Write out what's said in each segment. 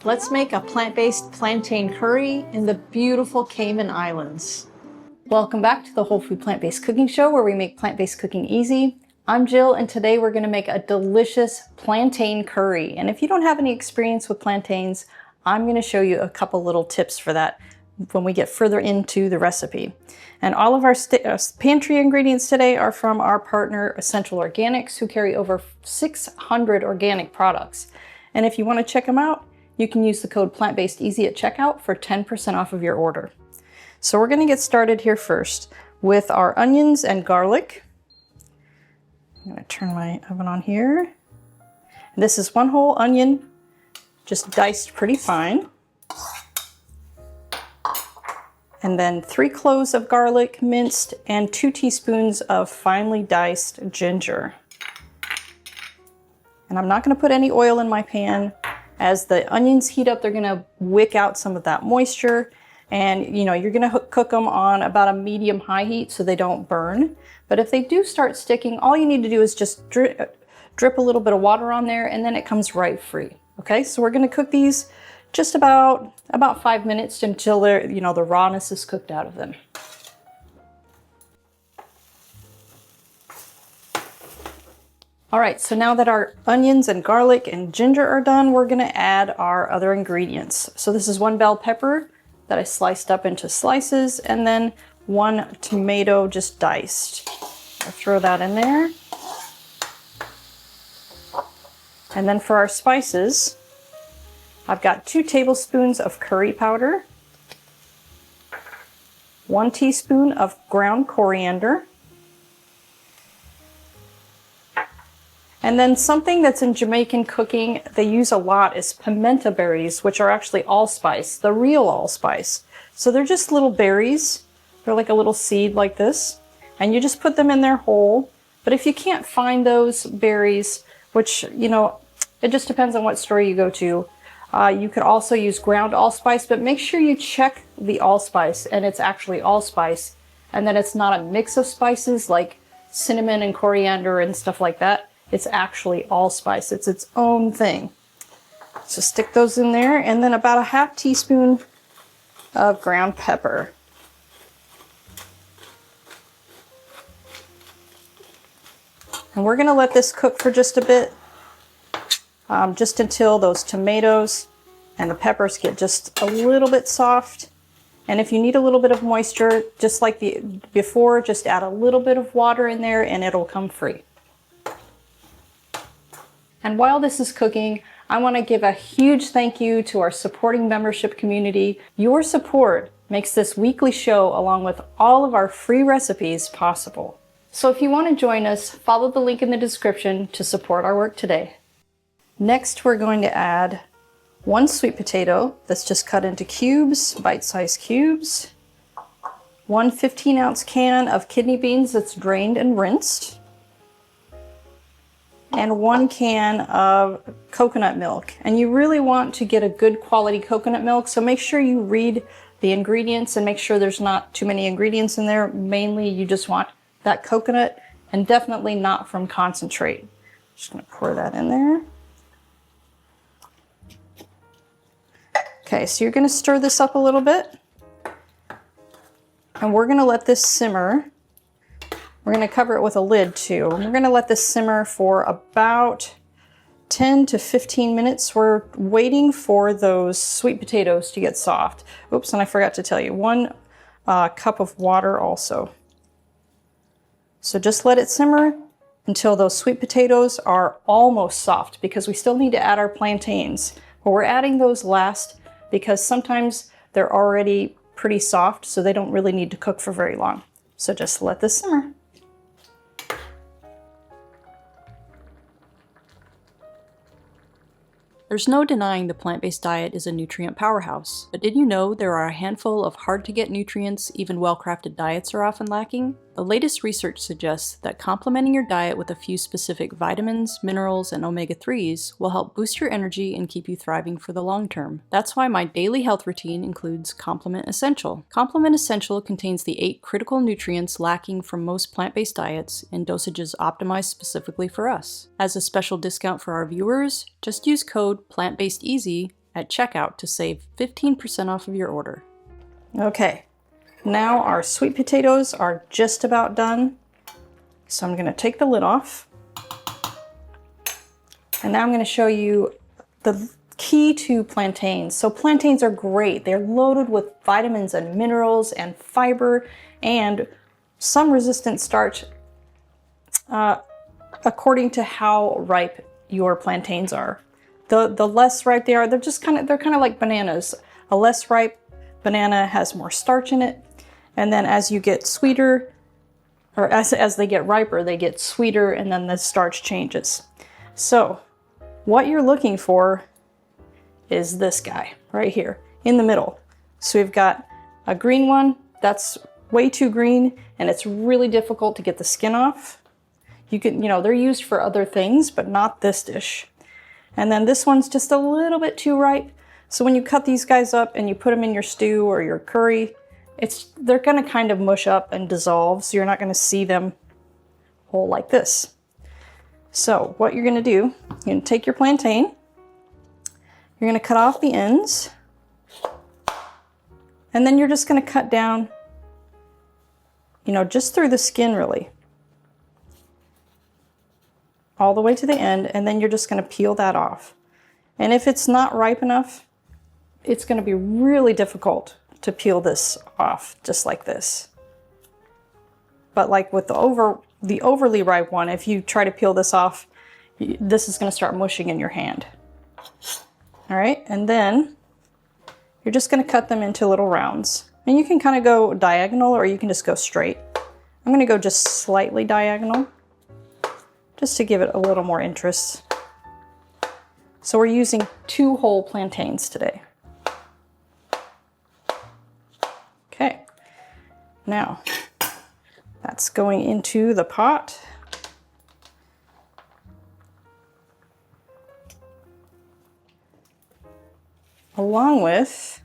Let's make a plant-based plantain curry in the beautiful Cayman Islands. Welcome back to the Whole Food Plant-Based Cooking Show, where we make plant-based cooking easy. I'm Jill, and today we're going to make a delicious plantain curry. And if you don't have any experience with plantains, I'm going to show you a couple little tips for that when we get further into the recipe. And all of our pantry ingredients today are from our partner Essential Organics, who carry over 600 organic products. And if you want to check them out, you can use the code PLANTBASEDEASY at checkout for 10% off of your order. So we're going to get started here first with our onions and garlic. I'm going to turn my oven on here. And this is one whole onion, just diced pretty fine. And then 3 cloves of garlic minced and 2 teaspoons of finely diced ginger. And I'm not going to put any oil in my pan. As the onions heat up, they're going to wick out some of that moisture. And you're going to cook them on about a medium-high heat so they don't burn. But if they do start sticking, all you need to do is just drip a little bit of water on there, and then it comes right free. Okay, so we're going to cook these just about 5 minutes until they're, the rawness is cooked out of them. All right, so now that our onions and garlic and ginger are done, we're gonna add our other ingredients. So this is 1 bell pepper that I sliced up into slices, and then 1 tomato just diced. I'll throw that in there. And then for our spices, I've got 2 tablespoons of curry powder, 1 teaspoon of ground coriander, and then something that's in Jamaican cooking they use a lot is pimento berries, which are actually allspice, the real allspice. So they're just little berries. They're like a little seed like this. And you just put them in there whole. But if you can't find those berries, which, it just depends on what store you go to, you could also use ground allspice, but make sure you check the allspice and it's actually allspice, and that it's not a mix of spices like cinnamon and coriander and stuff like that. It's actually allspice. It's its own thing. So stick those in there, and then about a half teaspoon of ground pepper. And we're gonna let this cook for just a bit, just until those tomatoes and the peppers get just a little bit soft. And if you need a little bit of moisture, just like before, just add a little bit of water in there and it'll come free. And while this is cooking, I want to give a huge thank you to our supporting membership community. Your support makes this weekly show, along with all of our free recipes, possible. So if you want to join us, follow the link in the description to support our work today. Next, we're going to add 1 sweet potato that's just cut into cubes, bite-sized cubes, 1 15-ounce can of kidney beans that's drained and rinsed, and 1 can of coconut milk. And you really want to get a good quality coconut milk, so make sure you read the ingredients and make sure there's not too many ingredients in there. Mainly you just want that coconut, and definitely not from concentrate. Just gonna pour that in there. Okay, so you're gonna stir this up a little bit, and we're gonna let this simmer. We're going to cover it with a lid too. We're going to let this simmer for about 10 to 15 minutes. We're waiting for those sweet potatoes to get soft. Oops, and I forgot to tell you, 1 cup of water also. So just let it simmer until those sweet potatoes are almost soft, because we still need to add our plantains. But we're adding those last because sometimes they're already pretty soft, so they don't really need to cook for very long. So just let this simmer. There's no denying the plant-based diet is a nutrient powerhouse, but did you know there are a handful of hard-to-get nutrients even well-crafted diets are often lacking? The latest research suggests that complementing your diet with a few specific vitamins, minerals, and omega-3s will help boost your energy and keep you thriving for the long term. That's why my daily health routine includes Complement Essential. Complement Essential contains the 8 critical nutrients lacking from most plant-based diets in dosages optimized specifically for us. As a special discount for our viewers, just use code PLANTBASEDEASY at checkout to save 15% off of your order. Okay, now our sweet potatoes are just about done. So I'm gonna take the lid off. And now I'm gonna show you the key to plantains. So plantains are great. They're loaded with vitamins and minerals and fiber and some resistant starch according to how ripe your plantains are. The less ripe they are, they're kind of like bananas. A less ripe banana has more starch in it. And then as you get sweeter, or as they get riper, they get sweeter, and then the starch changes. So what you're looking for is this guy right here in the middle. So we've got a green one that's way too green, and it's really difficult to get the skin off. They're used for other things, but not this dish. And then this one's just a little bit too ripe. So when you cut these guys up and you put them in your stew or your curry, they're gonna kind of mush up and dissolve, so you're not gonna see them whole like this. So what you're gonna do, you're gonna take your plantain, you're gonna cut off the ends, and then you're just gonna cut down, just through the skin really, all the way to the end, and then you're just gonna peel that off. And if it's not ripe enough, it's gonna be really difficult to peel this off just like this. But like with the overly ripe one, if you try to peel this off, this is gonna start mushing in your hand. All right, and then you're just gonna cut them into little rounds. And you can kind of go diagonal or you can just go straight. I'm gonna go just slightly diagonal, just to give it a little more interest. So we're using 2 whole plantains today. Okay, now that's going into the pot. Along with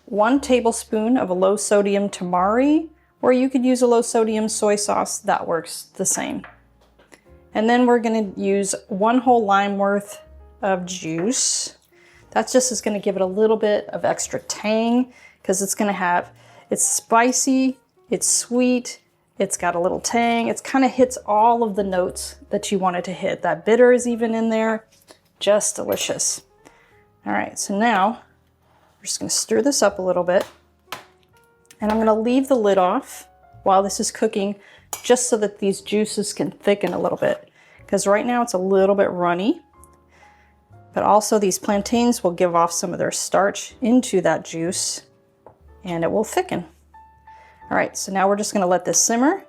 1 tablespoon of a low sodium tamari, or you could use a low sodium soy sauce, that works the same. And then we're gonna use 1 whole lime worth of juice. That's just is gonna give it a little bit of extra tang, because it's spicy, it's sweet, it's got a little tang, it kind of hits all of the notes that you want it to hit. That bitter is even in there, just delicious. All right, so now we're just gonna stir this up a little bit, and I'm gonna leave the lid off while this is cooking, just so that these juices can thicken a little bit, because right now it's a little bit runny, but also these plantains will give off some of their starch into that juice, and it will thicken. All right, so now we're just gonna let this simmer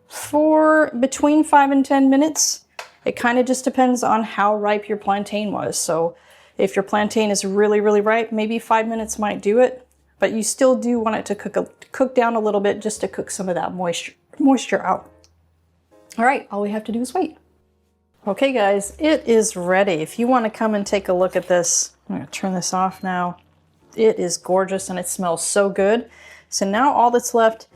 for between 5 and 10 minutes. It kind of just depends on how ripe your plantain was. So if your plantain is really, really ripe, maybe 5 minutes might do it, but you still do want it to cook down a little bit, just to cook some of that moisture out. All right, all we have to do is wait. Okay guys, it is ready. If you want to come and take a look at this, I'm gonna turn this off now. It is gorgeous and it smells so good. So now all that's left,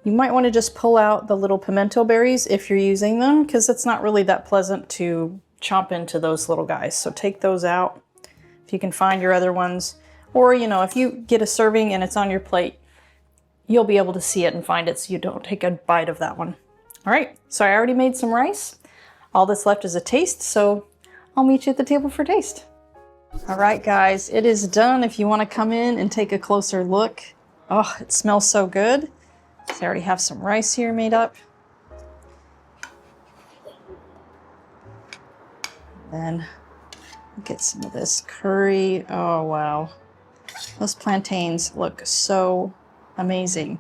you might want to just pull out the little pimento berries if you're using them, because it's not really that pleasant to chomp into those little guys. So take those out if you can find your other ones. Or, if you get a serving and it's on your plate, you'll be able to see it and find it so you don't take a bite of that one. All right, so I already made some rice. All that's left is a taste, so I'll meet you at the table for taste. All right, guys, it is done. If you want to come in and take a closer look. Oh, it smells so good. So I already have some rice here made up. Then get some of this curry. Oh, wow. Those plantains look so amazing.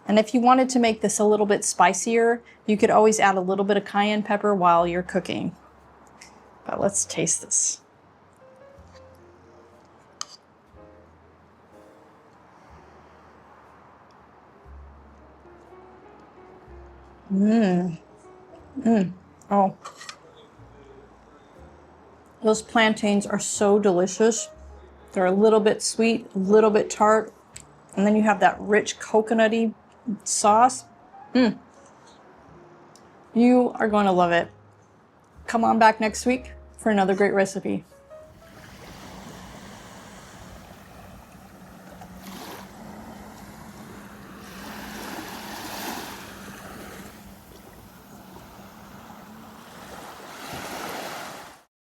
And if you wanted to make this a little bit spicier, you could always add a little bit of cayenne pepper while you're cooking. But let's taste this. Oh. Those plantains are so delicious. They're a little bit sweet, a little bit tart, and then you have that rich coconutty sauce. You are going to love it. Come on back next week for another great recipe.